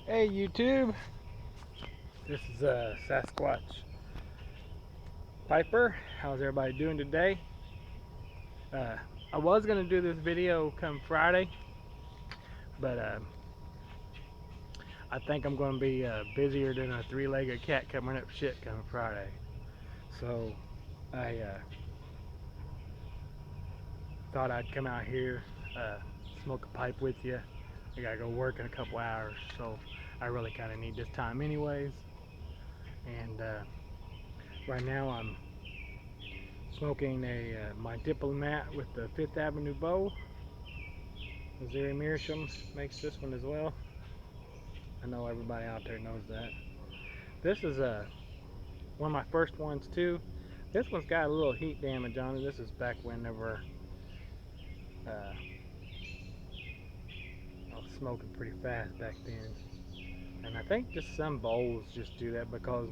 Hey YouTube, this is Sasquatch Piper. How's everybody doing today? Uh, I was gonna do this video come Friday, but I think I'm gonna be busier than a three-legged cat coming up shit come Friday. So I thought I'd come out here, smoke a pipe with you. I gotta go work in a couple hours, so I really kind of need this time anyways. And right now I'm smoking my Diplomat with the Fifth Avenue Bow. Missouri Meerschaum makes this one as well. I know everybody out there knows that. This is one of my first ones too. This one's got a little heat damage on it. This is back whenever I was smoking pretty fast back then. And I think just some bowls just do that because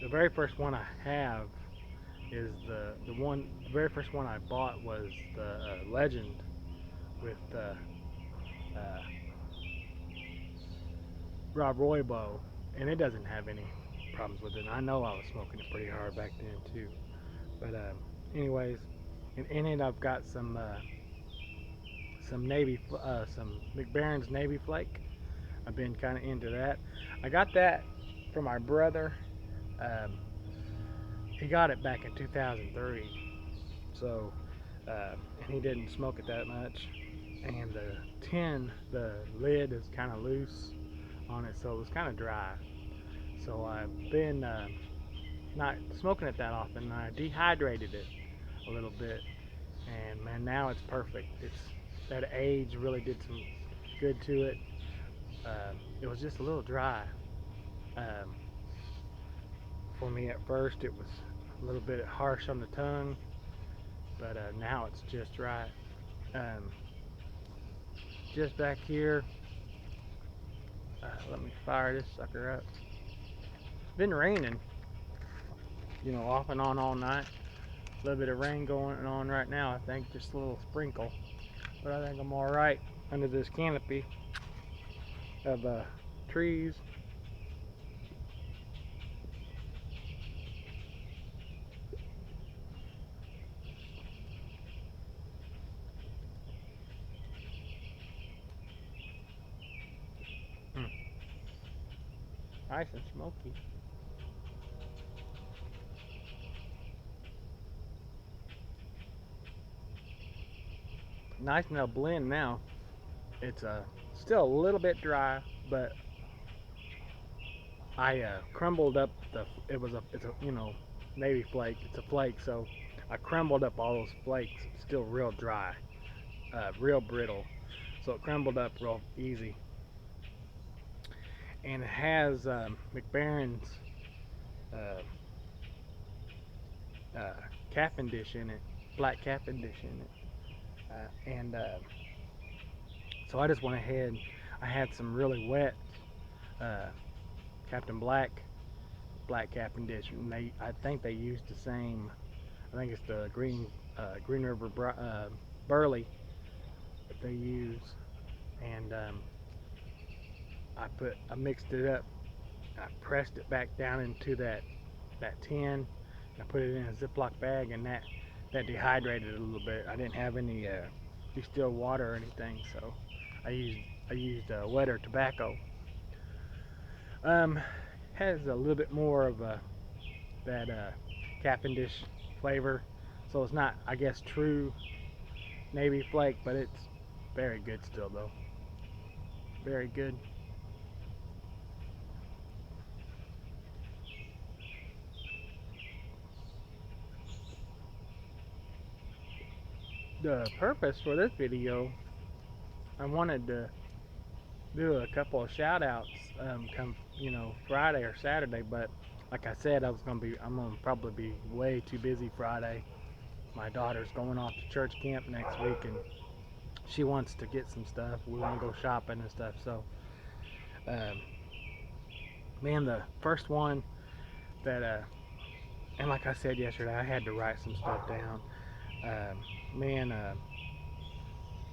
the very first one I have is the very first one I bought was the Legend with uh, Rob Roy bow, and it doesn't have any problems with it. And I know I was smoking it pretty hard back then too. But anyways, in it I've got some some McBaron's Navy Flake. I've been kind of into that. I got that for my brother. Um, he got it back in 2003, so and he didn't smoke it that much. And the tin, the lid is kind of loose on it, so it was kind of dry. So I've been not smoking it that often. I dehydrated it a little bit, and man, now it's perfect. It's that age really did some good to it. It was just a little dry um, for me at first. It was a little bit harsh on the tongue, but now it's just right. Um, just back here, let me fire this sucker up. Been raining, off and on all night. A little bit of rain going on right now. I think just a little sprinkle, but I think I'm all right under this canopy of trees. Mm, nice and smoky. Nice and they'll blend now. It's still a little bit dry, but I crumbled up it's a Navy flake. It's a flake, so I crumbled up all those flakes. Still real dry, real brittle, so it crumbled up real easy. And it has McBaron's uh, uh, Cavendish in it, black Cavendish in it, and so I just went ahead. I had some really wet uh, Captain Black Cavendish, and I think they used the same. I think it's the Green River Burley that they use, and I mixed it up. I pressed it back down into that tin. And I put it in a Ziploc bag, and that dehydrated it a little bit. I didn't have any distilled water or anything, so I used wetter tobacco. Um, has a little bit more of that Cavendish flavor, so it's not, I guess, true Navy flake, but it's very good still though. Very good. The purpose for this video, I wanted to do a couple of shout outs come Friday or Saturday, but like I said, I'm gonna probably be way too busy Friday, my daughter's going off to church camp next week, and she wants to get some stuff. We want to go shopping and stuff. So, um, man, the first one that, and like I said yesterday, I had to write some stuff down. Man,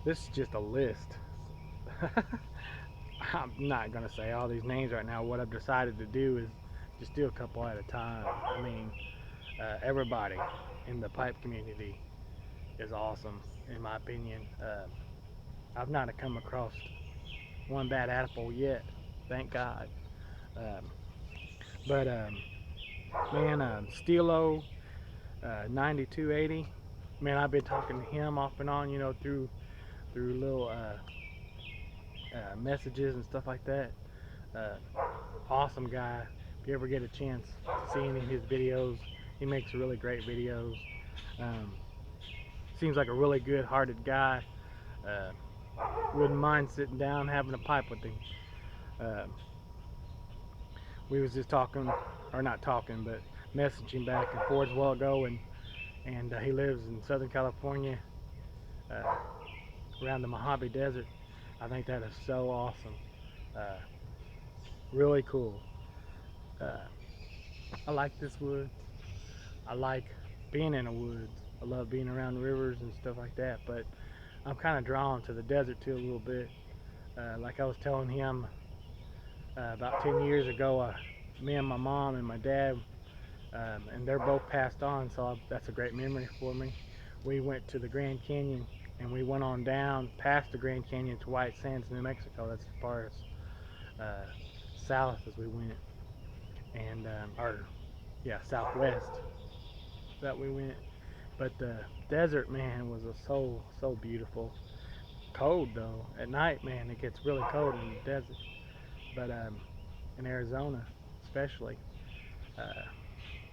this is just a list. I'm not gonna say all these names right now. What I've decided to do is just do a couple at a time. I mean, everybody in the pipe community is awesome, in my opinion. I've not come across one bad apple yet, thank God. Um, but man, Stilo 9280. Man, I've been talking to him off and on, through little messages and stuff like that. Uh, awesome guy. If you ever get a chance to see any of his videos, he makes really great videos. Um, seems like a really good-hearted guy. Uh, wouldn't mind sitting down having a pipe with him. Um, we was just talking, or not talking, but messaging back and forth a while ago, and he lives in Southern California, uh, around the Mojave Desert. I think that is so awesome. Uh, really cool. Uh, I like this wood. I like being in the woods. I love being around rivers and stuff like that, but I'm kind of drawn to the desert too a little bit. Like I was telling him about 10 years ago, me and my mom and my dad, and they're both passed on, so that's a great memory for me. We went to the Grand Canyon, and we went on down past the Grand Canyon to White Sands, New Mexico. That's as far as south as we went, and or yeah, southwest that we went. But the desert, man, was so beautiful. Cold though. At night, man, it gets really cold in the desert. But in Arizona, especially. Uh,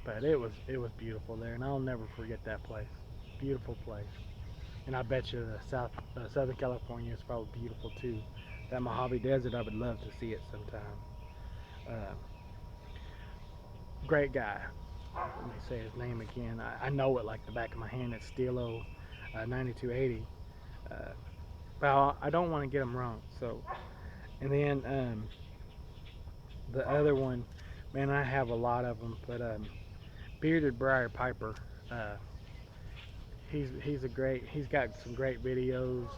but it was beautiful there, and I'll never forget that place. Beautiful place. And I bet you the Southern California is probably beautiful too. That Mojave Desert, I would love to see it sometime. Uh, great guy. Let me say his name again. I know it like the back of my hand. It's Stilo 9280. Uh, well, I don't want to get them wrong. So, and then the other one, man, I have a lot of them, but Bearded Briar Piper. Uh, he's got some great videos.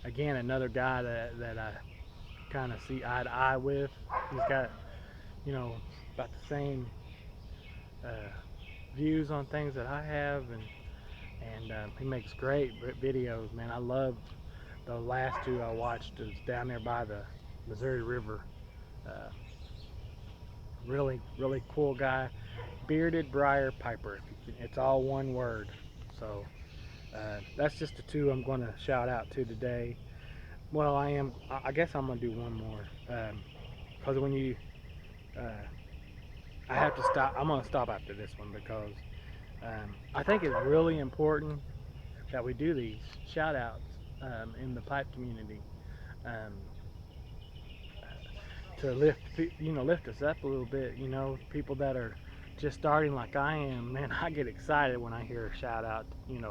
Again, another guy that I kind of see eye to eye with. He's got, you know, about the same uh, views on things that I have, and he makes great videos, man. I love the last two I watched. It was down there by the Missouri River. Uh, really cool guy. Bearded Briar Piper. It's all one word. So that's just the two I'm going to shout out to today. Well, I guess I'm going to do one more. Because when you, uh, I have to stop. I'm going to stop after this one because I think it's really important that we do these shout outs in the pipe community. Um, to lift us up a little bit. People that are just starting like I am, man, I get excited when I hear a shout out. When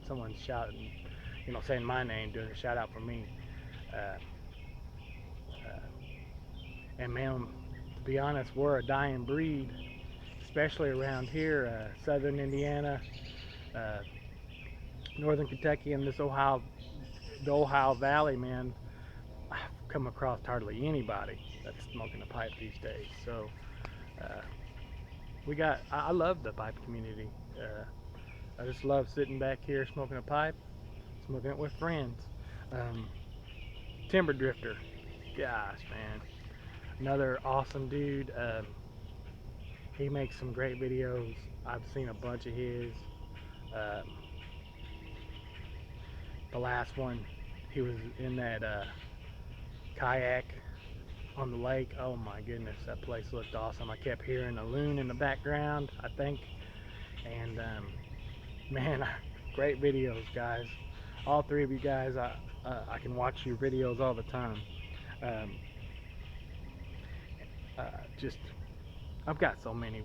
someone's shouting, saying my name, doing a shout out for me. Uh, uh, and man, to be honest, we're a dying breed, especially around here, southern Indiana, uh, northern Kentucky, and the Ohio Valley, man. I've come across hardly anybody that's smoking a pipe these days. So uh, I love the pipe community. I just love sitting back here smoking a pipe, smoking it with friends. Um, Timber Drifter, gosh, man, another awesome dude. He makes some great videos. I've seen a bunch of his. Um, the last one, he was in that kayak on the lake. Oh my goodness, that place looked awesome. I kept hearing a loon in the background, I think. And man, great videos, guys. All three of you guys, I can watch your videos all the time. Um, just, I've got so many.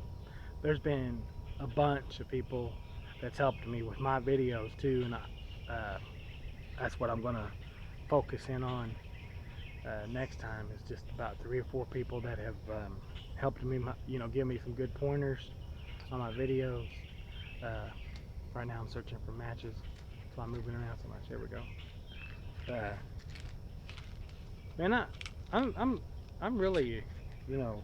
There's been a bunch of people that's helped me with my videos too, and that's what I'm gonna focus in on next time. Is just about 3 or 4 people that have helped me, give me some good pointers on my videos. Uh, right now I'm searching for matches, so I'm moving around so much. There we go. Man, I'm really, you know,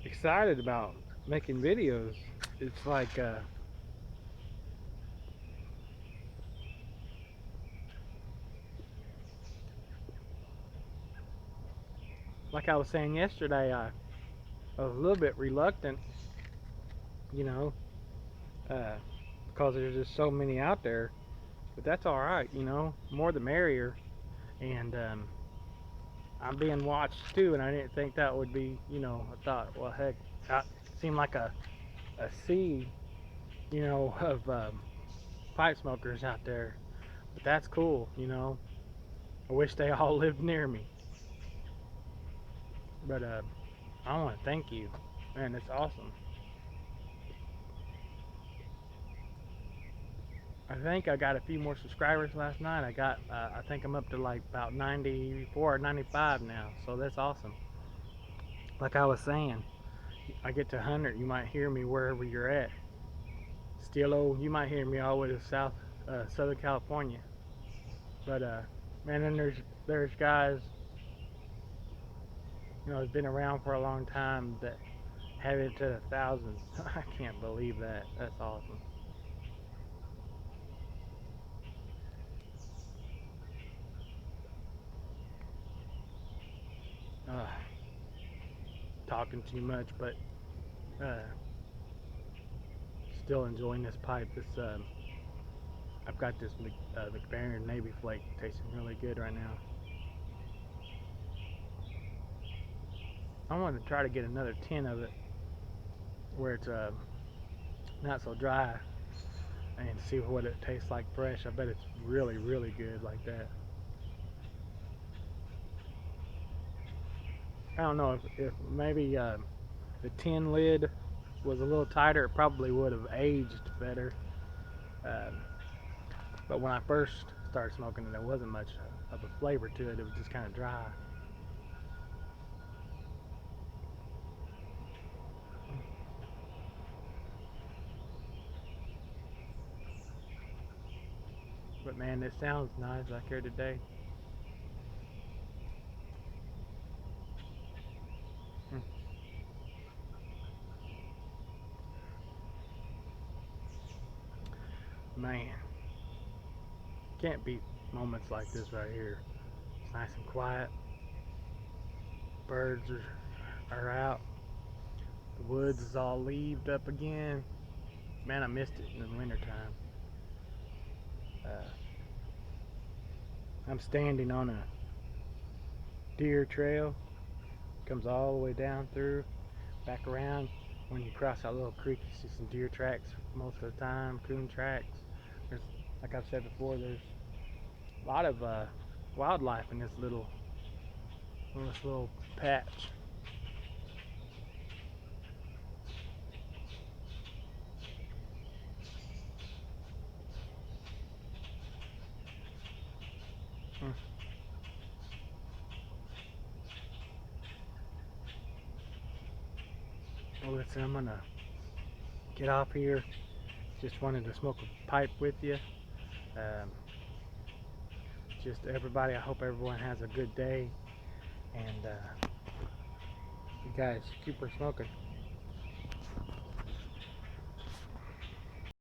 excited about making videos. It's like I was saying yesterday, I was a little bit reluctant, you know, uh, because there's just so many out there. But that's all right, more the merrier. And I'm being watched too, and I didn't think that would be, I thought, well, heck, it seemed like a sea, of pipe smokers out there. But that's cool. I wish they all lived near me. But I want to thank you, man. It's awesome. I think I got a few more subscribers last night. I think I'm up to like about 94 or 95 now. So that's awesome. Like I was saying, I get to 100, you might hear me wherever you're at. Steelo, you might hear me all the way to Southern California. But man, then there's guys, that's been around for a long time that have it to the thousands. I can't believe that. That's awesome. Uh, Talking too much, but uh, still enjoying this pipe. I've got this McBaron Navy Flake tasting really good right now. I want to try to get another tin of it where it's not so dry and see what it tastes like fresh. I bet it's really, really good like that. I don't know if maybe the tin lid was a little tighter, it probably would have aged better. Um, but when I first started smoking it, there wasn't much of a flavor to it. It was just kind of dry. But man, it sounds nice back here today. Man, can't beat moments like this right here. It's nice and quiet. Birds are out. The woods is all leaved up again. Man, I missed it in the wintertime. Uh, I'm standing on a deer trail. Comes all the way down through, back around. When you cross that little creek, you see some deer tracks most of the time, coon tracks. There's, like I've said before, there's a lot of wildlife in this little patch. Hmm. Well, listen, I'm gonna get off here. Just wanted to smoke a pipe with you. Um, just everybody, I hope everyone has a good day. And you guys keep her smoking.